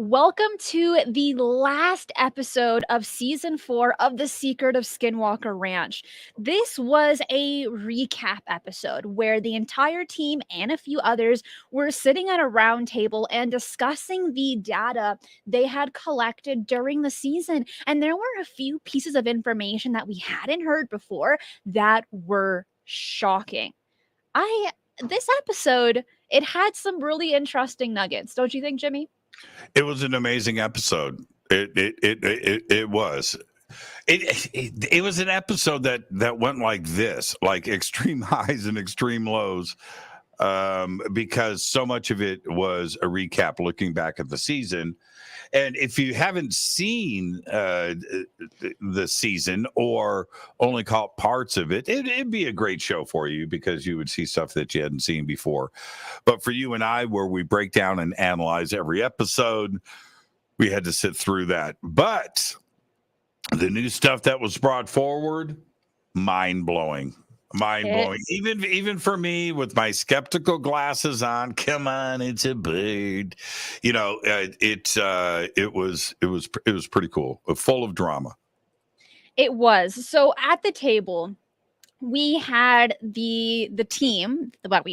Welcome to the last episode of season 4 of The Secret of Skinwalker Ranch. This was a recap episode where the entire team and a few others were sitting at a round table and discussing the data they had collected during the season. And there were a few pieces of information that we hadn't heard before that were shocking. This episode, it had some really interesting nuggets, don't you think, Jimmy? It was an amazing episode. It was. It was an episode that went like this, like extreme highs and extreme lows, because so much of it was a recap looking back at the season. And if you haven't seen the season or only caught parts of it, it'd be a great show for you because you would see stuff that you hadn't seen before. But for you and I, where we break down and analyze every episode, we had to sit through that. But the new stuff that was brought forward, mind-blowing. Mind-blowing. Even for me with my skeptical glasses on, come on, it's a bird. You know, it was pretty cool, full of drama. It was. So at the table, we had the team that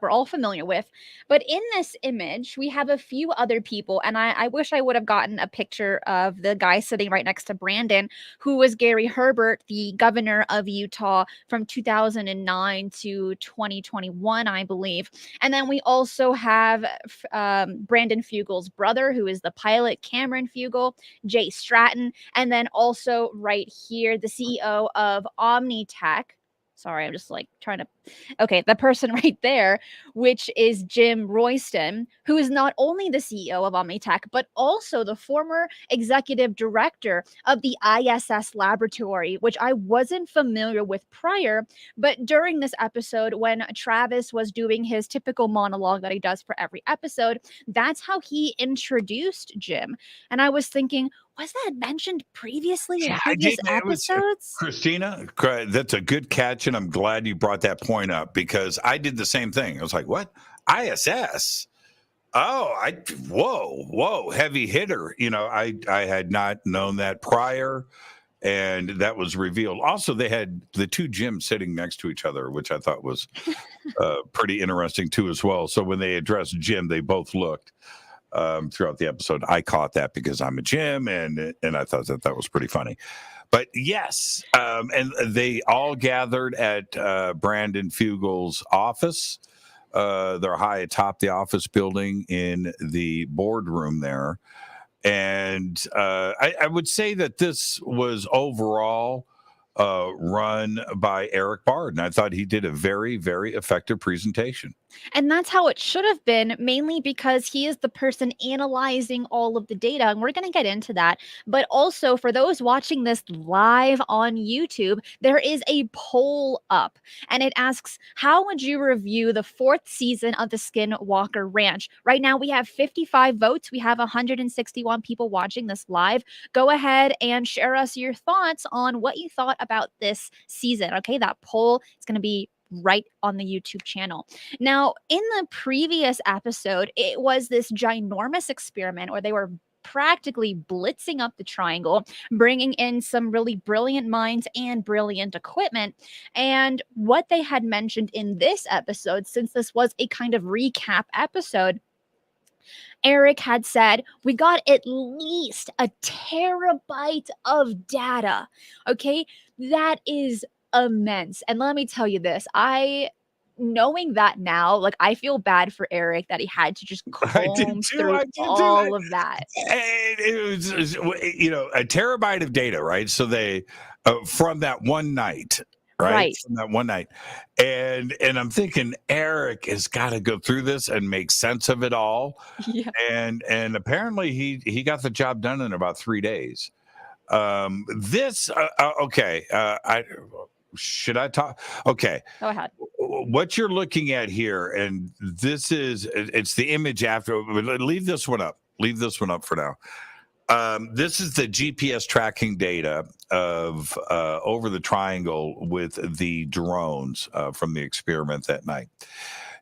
we're all familiar with, but in this image we have a few other people, and I wish I would have gotten a picture of the guy sitting right next to Brandon, who was Gary Herbert, the governor of Utah from 2009 to 2021, I believe. And then we also have Brandon Fugel's brother, who is the pilot, Cameron Fugel, Jay Stratton, and then also right here the CEO of Omnitech. Sorry, I'm just like trying to. Okay, the person right there, which is Jim Royston, who is not only the CEO of Omnitech, but also the former executive director of the ISS laboratory, which I wasn't familiar with prior. But during this episode, when Travis was doing his typical monologue that he does for every episode, that's how he introduced Jim. And I was thinking, was that mentioned previously in previous episodes? Christina, that's a good catch, and I'm glad you brought that point up because I did the same thing. I was like, what? ISS? Oh, whoa, heavy hitter. You know, I had not known that prior, and that was revealed. Also, they had the two gyms sitting next to each other, which I thought was pretty interesting too as well. So when they addressed Jim, they both looked. Throughout the episode, I caught that because I'm a Jim, and I thought that was pretty funny. But yes, and they all gathered at Brandon Fugel's office. They're high atop the office building in the boardroom there, and I would say that this was overall run by Eric Bard, and I thought he did a very, very effective presentation. And that's how it should have been, mainly because he is the person analyzing all of the data. And we're going to get into that. But also, for those watching this live on YouTube, there is a poll up. And it asks, how would you review the 4th season of the Skinwalker Ranch? Right now, we have 55 votes. We have 161 people watching this live. Go ahead and share us your thoughts on what you thought about this season. Okay, that poll is going to be right on the YouTube channel. Now, in the previous episode, it was this ginormous experiment where they were practically blitzing up the triangle, bringing in some really brilliant minds and brilliant equipment. And what they had mentioned in this episode, since this was a kind of recap episode, Eric had said, we got at least a terabyte of data. Okay, that is immense. And let me tell you this, knowing that now, like, I feel bad for Eric that he had to just comb through all of that. And it was, you know, a terabyte of data, right? So they, from that one night, right? From that one night. And I'm thinking Eric has got to go through this and make sense of it all. Yeah. And apparently he got the job done in about 3 days. Should I talk? Okay. Go ahead. What you're looking at here, and it's the image after. Leave this one up. Leave this one up for now. This is the GPS tracking data of over the triangle with the drones from the experiment that night.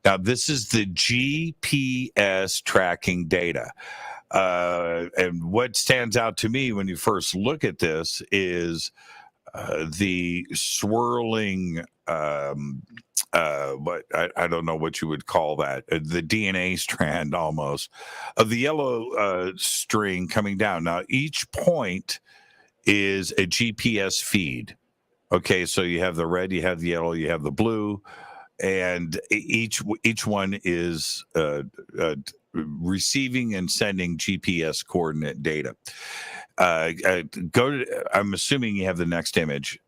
Now, this is the GPS tracking data. And what stands out to me when you first look at this is the swirling, what I don't know what you would call that, the DNA strand almost of the yellow string coming down. Now, each point is a GPS feed. Okay, so you have the red, you have the yellow, you have the blue, and each one is receiving and sending GPS coordinate data. I'm assuming you have the next image,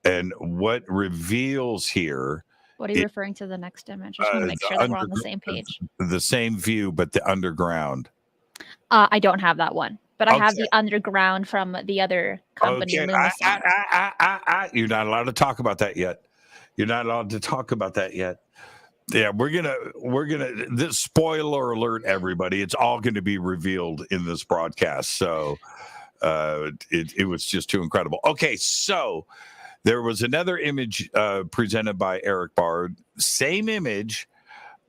and what reveals here. What are you referring to the next image? I just want to make sure that we're on the same page. The same view, but the underground. I don't have that one, but I have the underground from the other company. Okay, you're not allowed to talk about that yet. You're not allowed to talk about that yet. Yeah, we're gonna. This spoiler alert, everybody. It's all going to be revealed in this broadcast. So it was just too incredible. Okay, so there was another image presented by Eric Bard. Same image,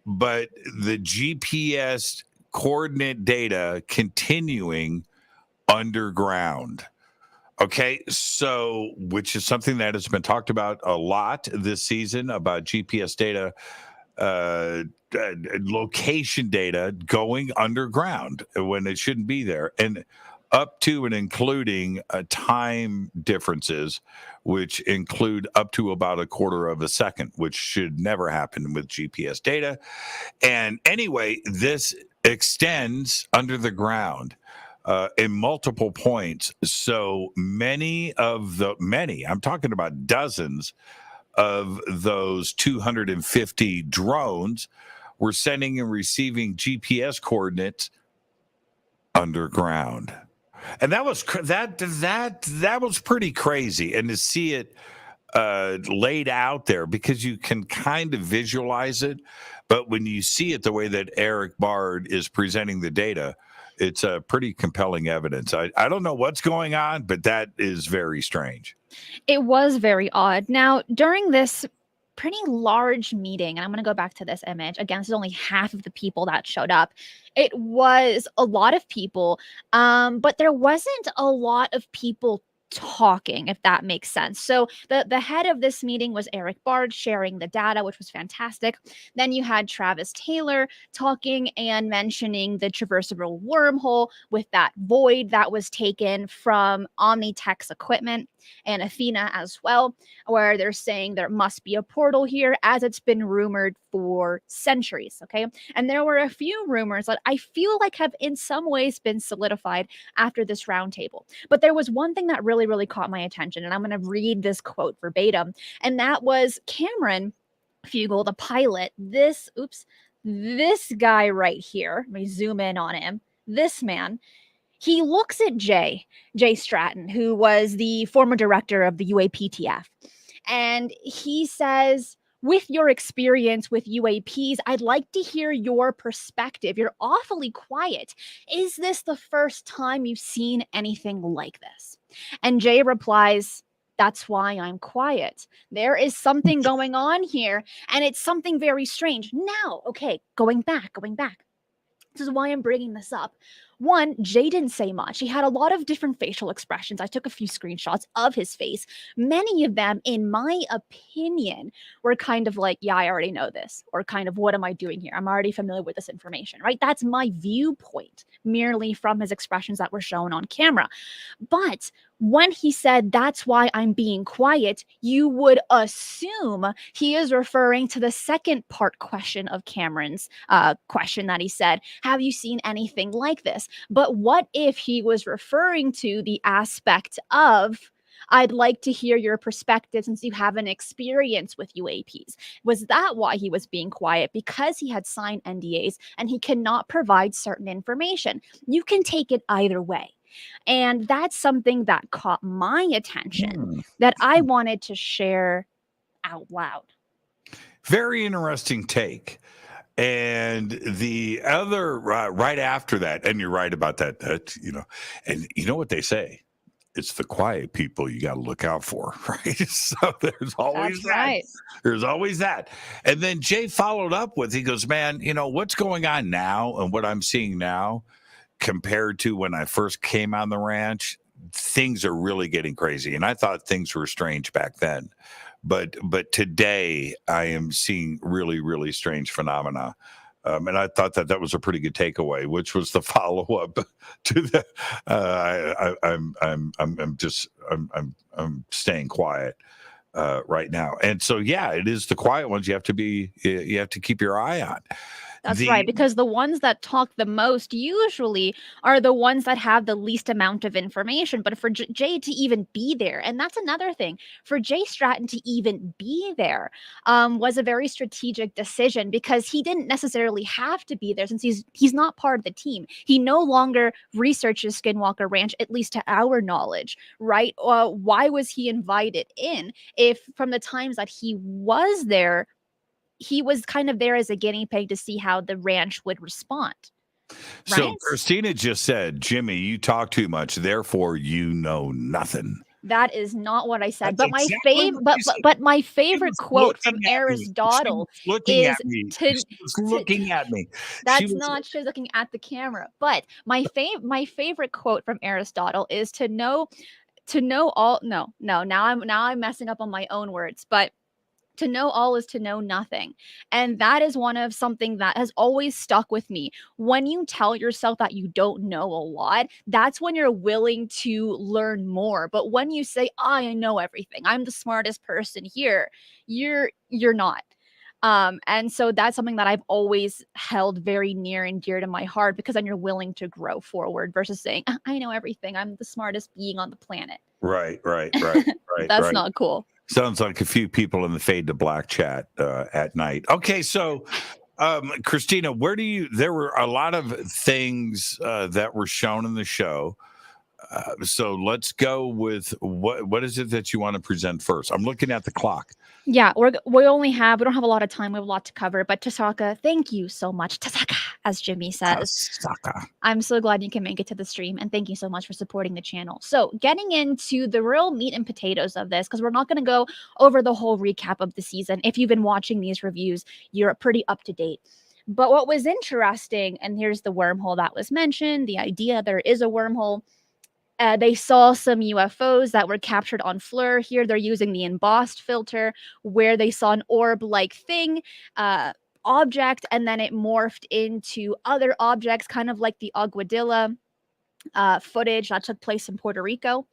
but the GPS coordinate data continuing underground. Okay, so which is something that has been talked about a lot this season about GPS data, location data going underground when it shouldn't be there, and up to and including time differences, which include up to about a quarter of a second, which should never happen with GPS data. And anyway, this extends under the ground in multiple points. So many, I'm talking about dozens of those 250 drones were sending and receiving GPS coordinates underground. And that was that was pretty crazy. And to see it laid out there, because you can kind of visualize it, but when you see it the way that Eric Bard is presenting the data, it's a pretty compelling evidence. I don't know what's going on, but that is very strange. It was very odd. Now, during this pretty large meeting, and I'm going to go back to this image. Again, this is only half of the people that showed up. It was a lot of people, but there wasn't a lot of people talking, if that makes sense. So the head of this meeting was Eric Bard sharing the data, which was fantastic. Then you had Travis Taylor talking and mentioning the traversable wormhole with that void that was taken from Omnitech's equipment, and Athena as well, where they're saying there must be a portal here, as it's been rumored for centuries. Okay. And there were a few rumors that I feel like have in some ways been solidified after this roundtable. But there was one thing that really caught my attention, and I'm going to read this quote verbatim. And that was Cameron Fugel, the pilot. This guy right here. Let me zoom in on him. This man. He looks at Jay Stratton, who was the former director of the UAPTF, and he says, with your experience with UAPs, I'd like to hear your perspective. You're awfully quiet. Is this the first time you've seen anything like this? And Jay replies, that's why I'm quiet. There is something going on here, and it's something very strange. Now, okay, going back. This is why I'm bringing this up. One, Jay didn't say much. He had a lot of different facial expressions. I took a few screenshots of his face. Many of them, in my opinion, were kind of like, yeah, I already know this, or kind of, what am I doing here? I'm already familiar with this information, right? That's my viewpoint, merely from his expressions that were shown on camera. But when he said, that's why I'm being quiet, you would assume he is referring to the second part question of Cameron's question that he said, have you seen anything like this? But what if he was referring to the aspect of, I'd like to hear your perspective since you have an experience with UAPs? Was that why he was being quiet? Because he had signed NDAs and he cannot provide certain information. You can take it either way. And that's something that caught my attention that I wanted to share out loud. Very interesting take. And the other right after that, and you're right about that, and you know what they say, it's the quiet people you got to look out for, right? So there's always that. Right. There's always that. And then Jay followed up with, he goes, man, what's going on now and what I'm seeing now compared to when I first came on the ranch, things are really getting crazy. And I thought things were strange back then. But today I am seeing really, really strange phenomena. And I thought that was a pretty good takeaway, which was the follow up to the. I'm staying quiet right now, and so yeah, it is the quiet ones. You have to keep your eye on. That's right, because the ones that talk the most usually are the ones that have the least amount of information. But for Jay to even be there, and that's another thing, for Jay Stratton to even be there was a very strategic decision because he didn't necessarily have to be there since he's not part of the team. He no longer researches Skinwalker Ranch, at least to our knowledge, right? Why was he invited in if from the times that he was there, he was kind of there as a guinea pig to see how the ranch would respond. Right? So Christina just said, Jimmy, you talk too much, therefore you know nothing. That is not what I said. That's But exactly but my favorite quote from Aristotle is looking at me. That's not she's looking at the camera. But my favorite quote from Aristotle is to know all. No, now I'm messing up on my own words, but to know all is to know nothing. And that is one of something that has always stuck with me. When you tell yourself that you don't know a lot, that's when you're willing to learn more. But when you say, I know everything, I'm the smartest person here, you're not. And so that's something that I've always held very near and dear to my heart, because then you're willing to grow forward versus saying, I know everything, I'm the smartest being on the planet. Right. That's not cool. Sounds like a few people in the Fade to Black chat at night. Okay, so Christina, there were a lot of things that were shown in the show. So let's go with what is it that you want to present first? I'm looking at the clock. Yeah, we don't have a lot of time. We have a lot to cover. But Tasaka, thank you so much, Tasaka, as Jimmy says. Tasaka. I'm so glad you can make it to the stream, and thank you so much for supporting the channel. So getting into the real meat and potatoes of this, because we're not going to go over the whole recap of the season. If you've been watching these reviews, you're pretty up to date. But what was interesting, and here's the wormhole that was mentioned, the idea there is a wormhole. They saw some UFOs that were captured on Fleur. Here they're using the embossed filter, where they saw an orb-like thing, object, and then it morphed into other objects, kind of like the Aguadilla footage that took place in Puerto Rico.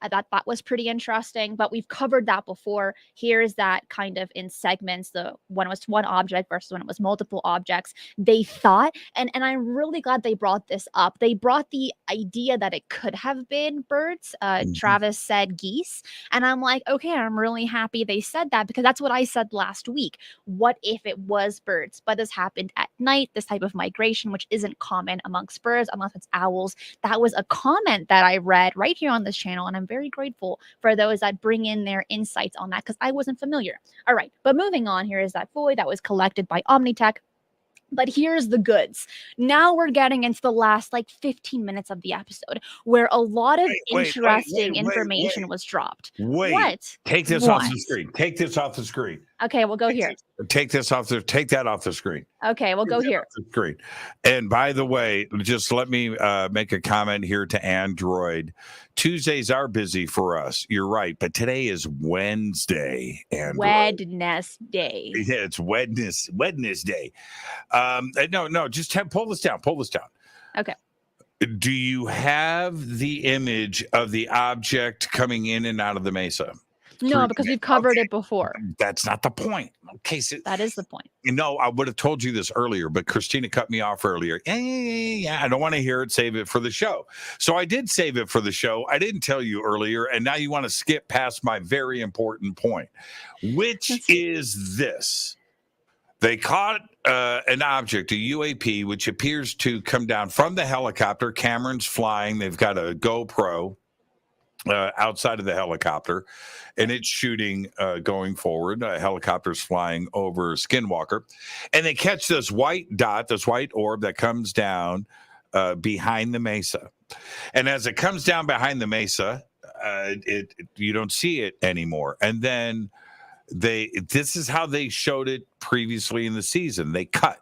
That was pretty interesting, but we've covered that before. Here's that kind of in segments, when it was one object versus when it was multiple objects. They thought, and I'm really glad they brought this up, they brought the idea that it could have been birds. Travis said geese, and I'm like, okay, I'm really happy they said that, because that's what I said last week. What if it was birds? But this happened at night, this type of migration, which isn't common amongst birds unless it's owls. That was a comment that I read right here on this channel, and I'm very grateful for those that bring in their insights on that, because I wasn't familiar. All right, but moving on, here is that void that was collected by Omnitech. But here's the goods. Now we're getting into the last 15 minutes of the episode, where a lot of interesting information was dropped. What? Take this off the screen. Take this off the screen. Okay, we'll go here. Take that off the screen. Okay, we'll go here. Screen. And by the way, just let me make a comment here to Android. Tuesdays are busy for us. You're right, but today is Wednesday. Wednesday. Yeah, it's Wednesday. No, just pull this down. Okay. Do you have the image of the object coming in and out of the mesa? No, because we've covered it before. That's not the point. Okay, so that is the point. I would have told you this earlier, but Christina cut me off earlier. Yeah, I don't want to hear it. Save it for the show. So I did save it for the show. I didn't tell you earlier, and now you want to skip past my very important point, which is this. They caught an object, a UAP, which appears to come down from the helicopter. Cameron's flying. They've got a GoPro outside of the helicopter, and it's shooting going forward. Helicopter's flying over Skinwalker, and they catch this white dot, this white orb that comes down behind the mesa. And as it comes down behind the mesa, you don't see it anymore. And then this is how they showed it previously in the season. They cut.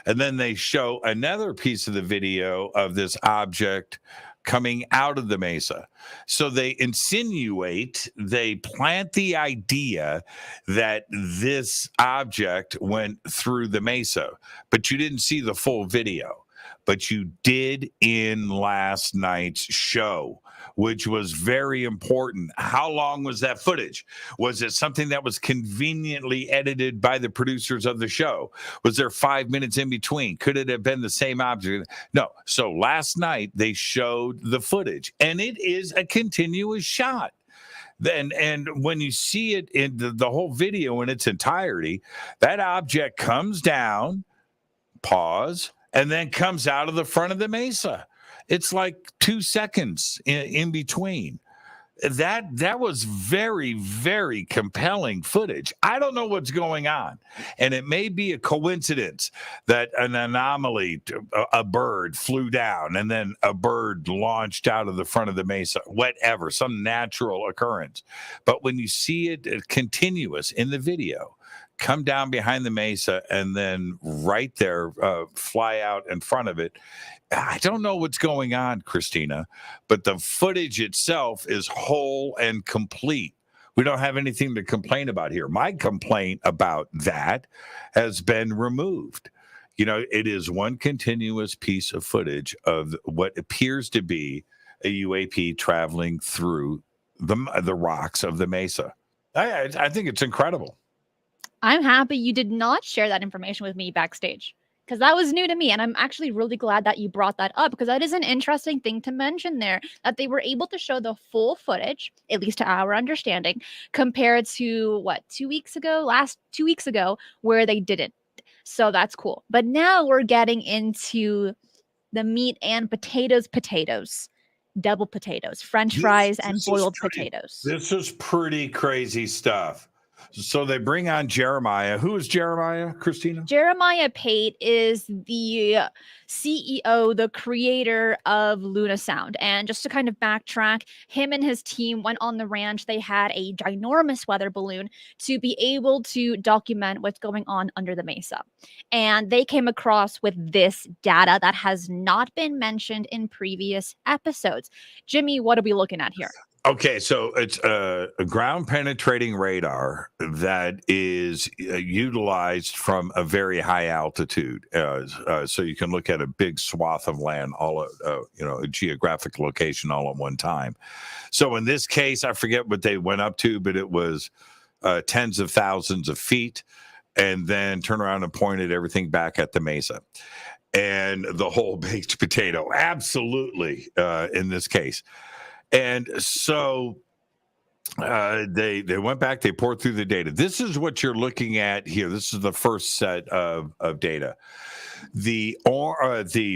And then they show another piece of the video of this object coming out of the mesa. So they insinuate, they plant the idea that this object went through the mesa, but you didn't see the full video. But you did in last night's show, which was very important. How long was that footage? Was it something that was conveniently edited by the producers of the show? Was there 5 minutes in between? Could it have been the same object? No. So last night they showed the footage, and it is a continuous shot. And when you see it in the whole video in its entirety, that object comes down, pause, and then comes out of the front of the mesa. It's like 2 seconds in between. That was very, very compelling footage. I don't know what's going on. And it may be a coincidence that an anomaly, a bird flew down and then a bird launched out of the front of the mesa, whatever, some natural occurrence. But when you see it continuous in the video, come down behind the mesa and then right there fly out in front of it. I don't know what's going on, Cristina, but the footage itself is whole and complete. We don't have anything to complain about here. My complaint about that has been removed. You know, it is one continuous piece of footage of what appears to be a UAP traveling through the rocks of the mesa. I think it's incredible. I'm happy you did not share that information with me backstage, because that was new to me. And I'm actually really glad that you brought that up, because that is an interesting thing to mention there, that they were able to show the full footage, at least to our understanding, compared to what, 2 weeks ago, last 2 weeks ago, where they didn't. So that's cool. But now we're getting into the meat and potatoes, double potatoes, French fries, and boiled potatoes. This is pretty crazy stuff. So they bring on Jeremiah. Who is Jeremiah, Cristina? Jeremiah Pate is the CEO, the creator of Luna Sound. And just to kind of backtrack, him and his team went on the ranch. They had a ginormous weather balloon to be able to document what's going on under the mesa. And they came across with this data that has not been mentioned in previous episodes. Jimmy, what are we looking at here? Okay, so it's a ground penetrating radar that is utilized from a very high altitude. So you can look at a big swath of land, all a geographic location all at one time. So in this case, I forget what they went up to, but it was tens of thousands of feet, and then turn around and pointed everything back at the mesa. And the whole baked potato, absolutely, in this case. And so they went back, they poured through the data. This is what you're looking at here. This is the first set of data. The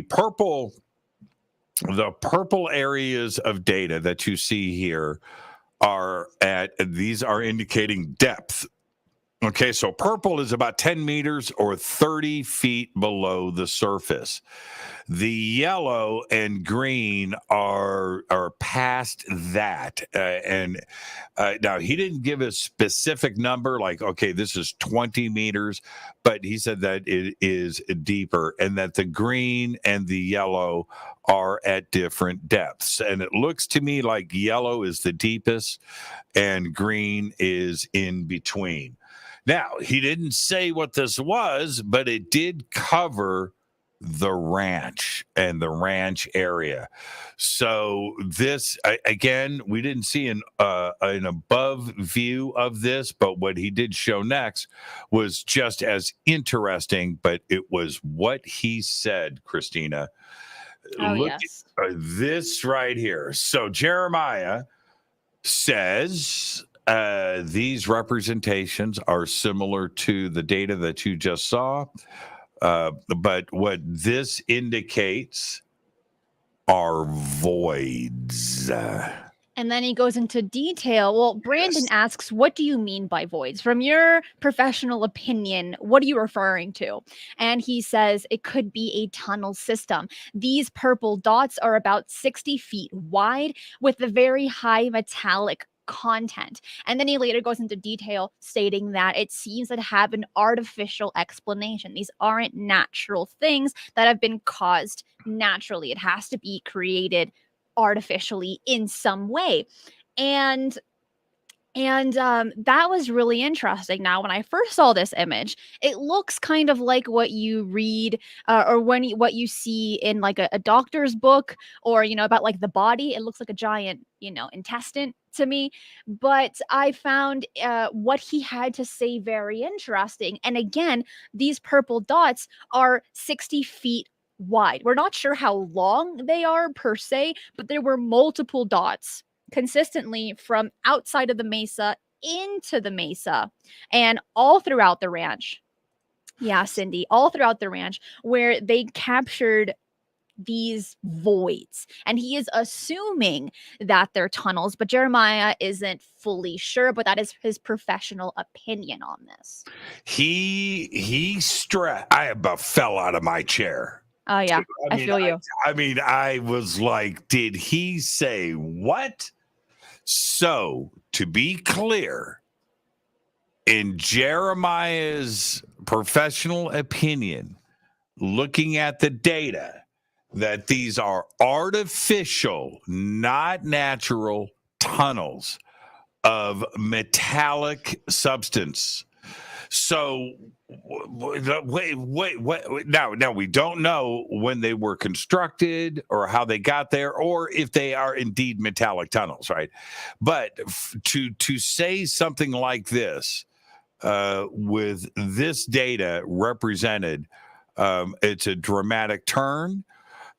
purple areas of data that you see here these are indicating depth. Okay, so purple is about 10 meters or 30 feet below the surface. The yellow and green are past that. Now, he didn't give a specific number like, okay, this is 20 meters, but he said that it is deeper and that the green and the yellow are at different depths. And it looks to me like yellow is the deepest and green is in between. Now, he didn't say what this was, but it did cover the ranch and the ranch area. So this, again, we didn't see an above view of this, but what he did show next was just as interesting, but it was what he said, Cristina. Look yes. at this right here. So Jeremiah says these representations are similar to the data that you just saw. But what this indicates are voids. And then he goes into detail. Well, Brandon asks, what do you mean by voids? From your professional opinion, what are you referring to? And he says it could be a tunnel system. These purple dots are about 60 feet wide with a very high metallic content. And then he later goes into detail stating that it seems to have an artificial explanation. These aren't natural things that have been caused naturally. It has to be created artificially in some way. And that was really interesting. Now, when I first saw this image, it looks kind of like what you read or what you see in like a doctor's book, or about like the body. It looks like a giant intestine to me. But I found what he had to say very interesting. And again, these purple dots are 60 feet wide. We're not sure how long they are per se, but there were multiple dots consistently from outside of the mesa into the mesa and all throughout the ranch. Yeah, Cindy, all throughout the ranch where they captured these voids. And he is assuming that they're tunnels, but Jeremiah isn't fully sure, but that is his professional opinion on this. He stressed. I about fell out of my chair. Oh, yeah. I feel you. I mean, I was like, did he say what? So, to be clear, in Jeremiah's professional opinion, looking at the data, that these are artificial, not natural tunnels of metallic substance. So wait. Now we don't know when they were constructed or how they got there, or if they are indeed metallic tunnels, right? But to say something like this with this data represented, it's a dramatic turn.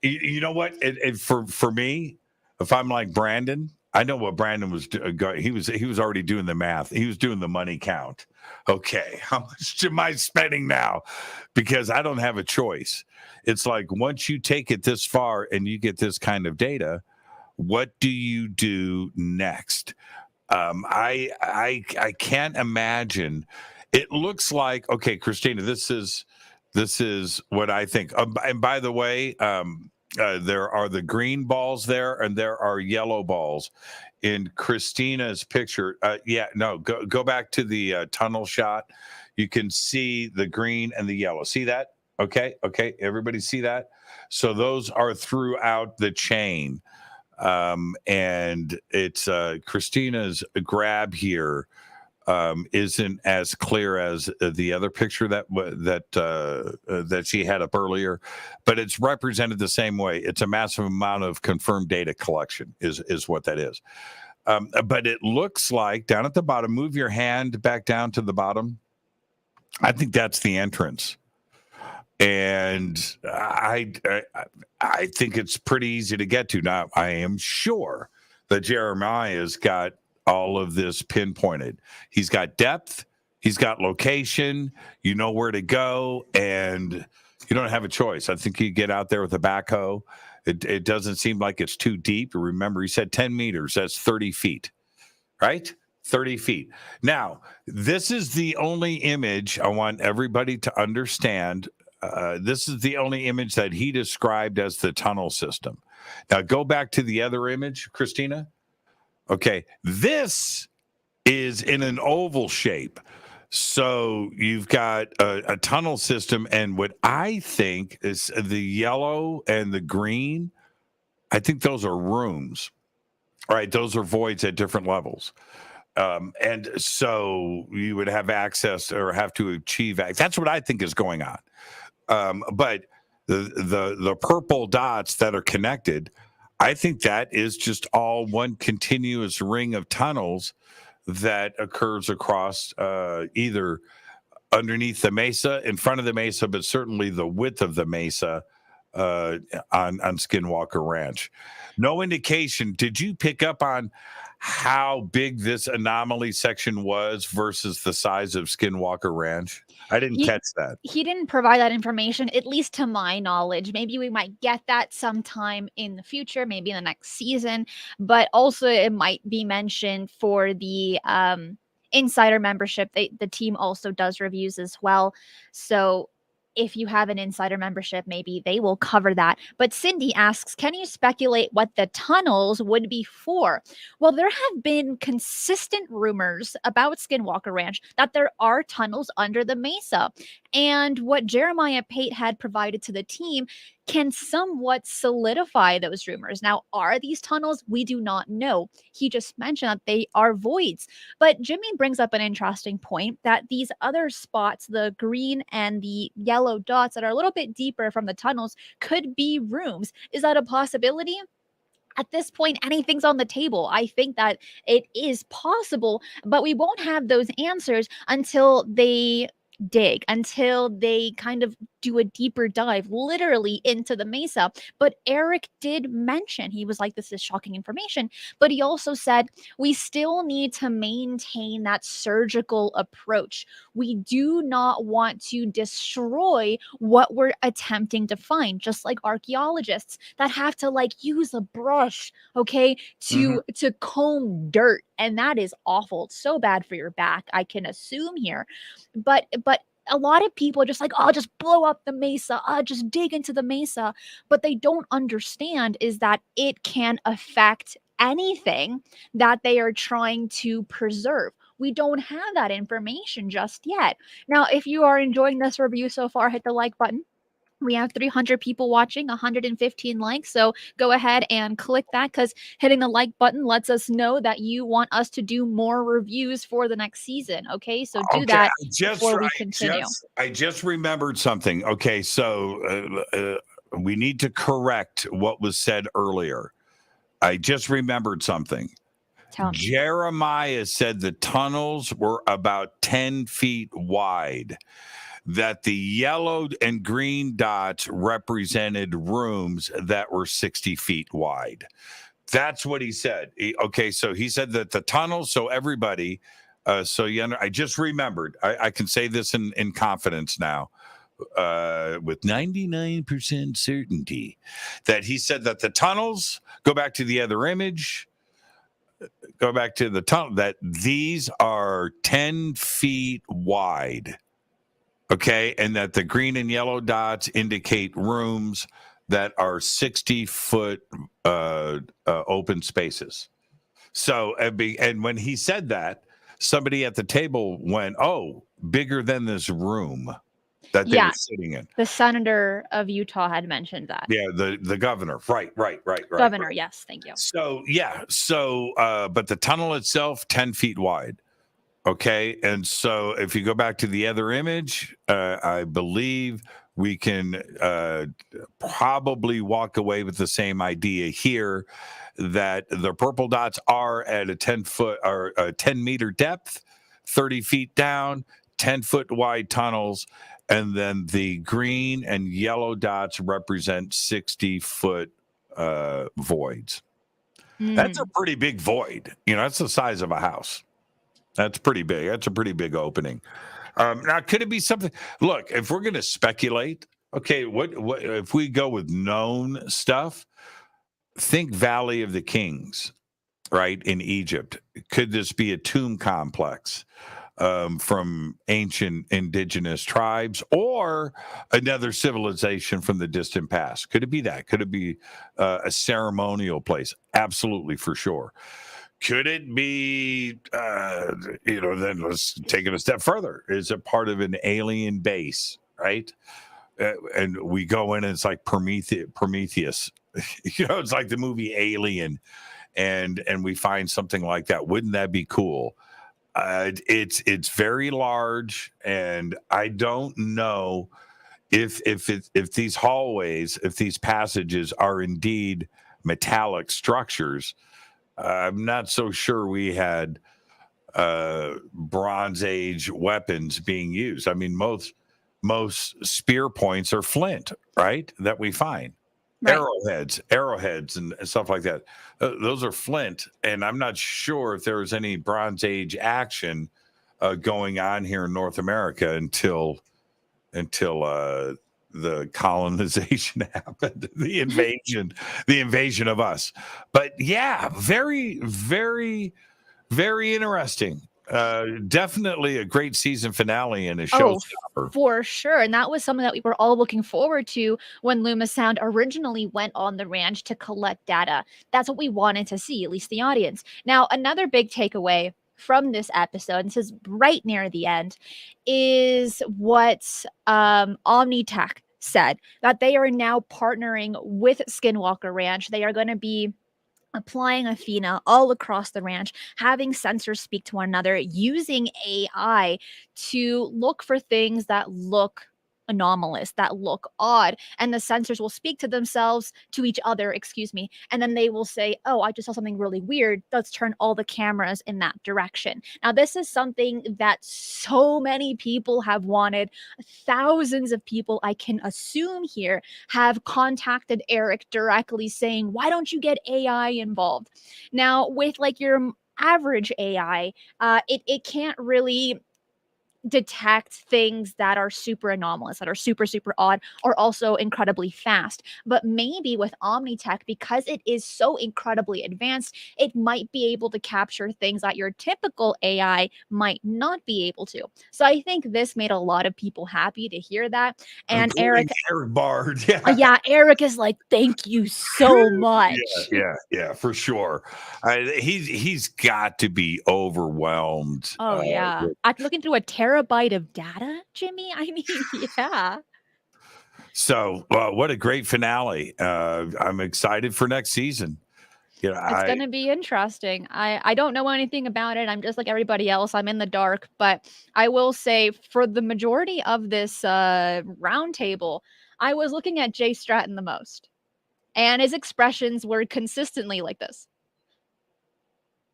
You know what? For me, if I'm like Brandon, I know what Brandon was doing. He was already doing the math. He was doing the money count. Okay, how much am I spending now? Because I don't have a choice. It's like once you take it this far and you get this kind of data, what do you do next? I can't imagine. It looks like, okay, Christina, this is what I think. And by the way, there are the green balls there, and there are yellow balls in Christina's picture. Go back to the tunnel shot. You can see the green and the yellow. See that? Okay. Everybody see that? So those are throughout the chain. And it's Christina's grab here isn't as clear as the other picture that she had up earlier, but it's represented the same way. It's a massive amount of confirmed data collection is what that is. But it looks like down at the bottom, move your hand back down to the bottom. I think that's the entrance. And I think it's pretty easy to get to. Now, I am sure that Jeremiah's got all of this pinpointed. He's got depth, he's got location, you know where to go, and you don't have a choice. I think you get out there with a backhoe. It doesn't seem like it's too deep. Remember, he said 10 meters, that's 30 feet, right? 30 feet. Now, this is the only image I want everybody to understand. This is the only image that he described as the tunnel system. Now, go back to the other image, Christina. Okay, this is in an oval shape. So you've got a tunnel system, and what I think is the yellow and the green, I think those are rooms. All right, those are voids at different levels. And so you would have access or have to achieve access. That's what I think is going on. But the purple dots that are connected, I think that is just all one continuous ring of tunnels that occurs across either underneath the mesa, in front of the mesa, but certainly the width of the mesa on Skinwalker Ranch. No indication. Did you pick up on how big this anomaly section was versus the size of Skinwalker Ranch? I didn't catch that. He didn't provide that information, at least to my knowledge. Maybe we might get that sometime in the future, maybe in the next season. But also it might be mentioned for the insider membership. The team also does reviews as well. So if you have an insider membership, maybe they will cover that. But Cindy asks, can you speculate what the tunnels would be for? Well, there have been consistent rumors about Skinwalker Ranch that there are tunnels under the mesa. And what Jeremiah Pate had provided to the team can somewhat solidify those rumors. Now, are these tunnels? We do not know. He just mentioned that they are voids. But Jimmy brings up an interesting point that these other spots, the green and the yellow dots that are a little bit deeper from the tunnels, could be rooms. Is that a possibility? At this point, anything's on the table. I think that it is possible, but we won't have those answers until they dig, until they kind of do a deeper dive literally into the mesa. But Eric did mention, he was like, this is shocking information, but he also said we still need to maintain that surgical approach. We do not want to destroy what we're attempting to find, just like archaeologists that have to like use a brush, okay, to comb dirt, and that is awful. It's so bad for your back, I can assume here. But a lot of people are just like, oh, just blow up the mesa, just dig into the mesa. But they don't understand is that it can affect anything that they are trying to preserve. We don't have that information just yet. Now, if you are enjoying this review so far, hit the like button. We have 300 people watching, 115 likes. So go ahead and click that, because hitting the like button lets us know that you want us to do more reviews for the next season. Okay. So do that before we continue. I just remembered something. Okay. So we need to correct what was said earlier. I just remembered something. Jeremiah said the tunnels were about 10 feet wide, that the yellow and green dots represented rooms that were 60 feet wide. That's what he said. Okay, so he said that the tunnels, so everybody, I just remembered. I can say this in confidence now, with 99% certainty, that he said that the tunnels, go back to the other image, go back to the tunnel, that these are 10 feet wide. Okay, and that the green and yellow dots indicate rooms that are 60-foot open spaces. So, and when he said that, somebody at the table went, "Oh, bigger than this room that they were sitting in." The senator of Utah had mentioned that. Yeah, the governor. Right. Governor, yes, thank you. So, but the tunnel itself, 10 feet wide. Okay, and so if you go back to the other image, I believe we can probably walk away with the same idea here, that the purple dots are at a 10-foot or a 10-meter depth, 30 feet down, 10-foot wide tunnels, and then the green and yellow dots represent 60-foot voids. That's a pretty big void. That's the size of a house. That's pretty big. That's a pretty big opening. Now, could it be something? Look, if we're going to speculate, okay, what if we go with known stuff? Think Valley of the Kings, right, in Egypt. Could this be a tomb complex from ancient indigenous tribes, or another civilization from the distant past? Could it be that? Could it be a ceremonial place? Absolutely, for sure. Could it be, then let's take it a step further. Is it part of an alien base, right? And we go in and it's like Prometheus. It's like the movie Alien, and we find something like that. Wouldn't that be cool? It's very large, and I don't know if these hallways, if these passages are indeed metallic structures. I'm not so sure we had Bronze Age weapons being used. I mean, most spear points are flint, right? That we find. Right. Arrowheads and stuff like that. Those are flint, and I'm not sure if there was any Bronze Age action going on here in North America until the colonization happened, the invasion of us. But yeah, very, very, very interesting. Definitely a great season finale and a Oh, showstopper. for sure. And that was something that we were all looking forward to when Luma Sound originally went on the ranch to collect data. That's what we wanted to see, at least the audience. Now, another big takeaway from this episode, and this is right near the end, is what Omnitech said, that they are now partnering with Skinwalker Ranch. They are going to be applying Athena all across the ranch, having sensors speak to one another, using AI to look for things that look anomalous, that look odd. And the sensors will speak to themselves, to each other, excuse me. And then they will say, oh, I just saw something really weird. Let's turn all the cameras in that direction. Now, this is something that so many people have wanted. Thousands of people, I can assume here, have contacted Eric directly saying, why don't you get AI involved? Now, with like your average AI, it can't really detect things that are super anomalous, that are super, super odd, or also incredibly fast. But maybe with Omnitech, because it is so incredibly advanced, it might be able to capture things that your typical AI might not be able to. So I think this made a lot of people happy to hear that. And Including Eric, Eric Bard. Yeah. yeah, Eric is like, thank you so much. Yeah, for sure. He's got to be overwhelmed. Oh, yeah. After looking through a terabyte of data, Jimmy, I mean, yeah. So, what a great finale! I'm excited for next season. You know, It's I gonna be interesting. I don't know anything about it. I'm just like everybody else. I'm in the dark, but I will say for the majority of this roundtable, I was looking at Jay Stratton the most, and his expressions were consistently like this.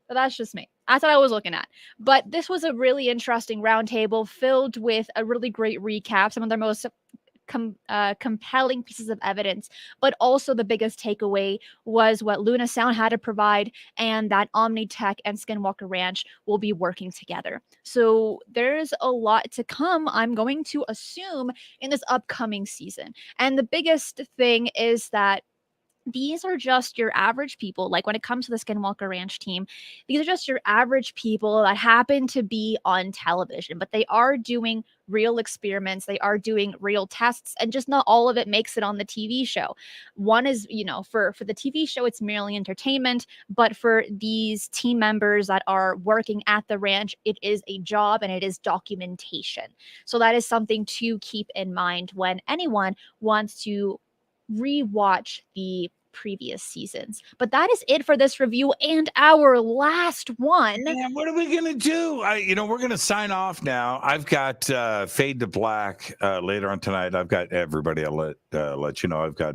But that's just me. That's what I was looking at. But this was a really interesting roundtable filled with a really great recap, some of their most compelling pieces of evidence, but also the biggest takeaway was what Luna Sound had to provide, and that Omnitech and Skinwalker Ranch will be working together. So there's a lot to come, I'm going to assume, in this upcoming season. And the biggest thing is that these are just your average people. Like when it comes to the Skinwalker Ranch team, these are just your average people that happen to be on television, but they are doing real experiments. They are doing real tests, and just not all of it makes it on the TV show. One is, for the TV show, it's merely entertainment, but for these team members that are working at the ranch, it is a job and it is documentation. So that is something to keep in mind when anyone wants to rewatch the previous seasons. But that is it for this review and our last one. Man, what are we gonna do? We're gonna sign off now. I've got Fade to Black later on tonight. I've got everybody. I'll let you know. I've got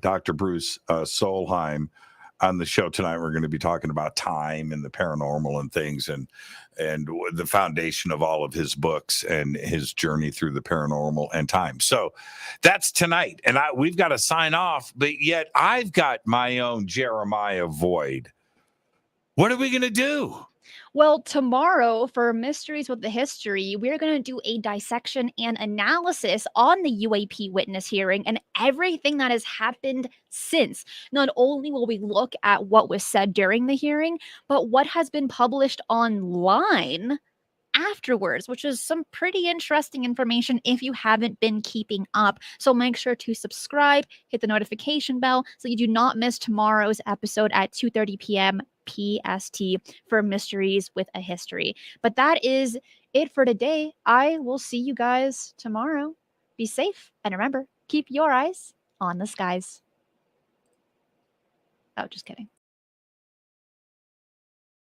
Dr. Bruce Solheim on the show tonight. We're going to be talking about time and the paranormal and things, and the foundation of all of his books and his journey through the paranormal and time. So that's tonight, and we've got to sign off. But yet, I've got my own Jeremiah Void. What are we going to do? Well, tomorrow for Mysteries with the History, we're going to do a dissection and analysis on the UAP witness hearing and everything that has happened since. Not only will we look at what was said during the hearing, but what has been published online afterwards, which is some pretty interesting information if you haven't been keeping up. So make sure to subscribe, hit the notification bell so you do not miss tomorrow's episode at 2:30 p.m. PST for Mysteries with a History. But that is it for today. I will see you guys tomorrow. Be safe, and remember, keep your eyes on the skies. Oh, just kidding.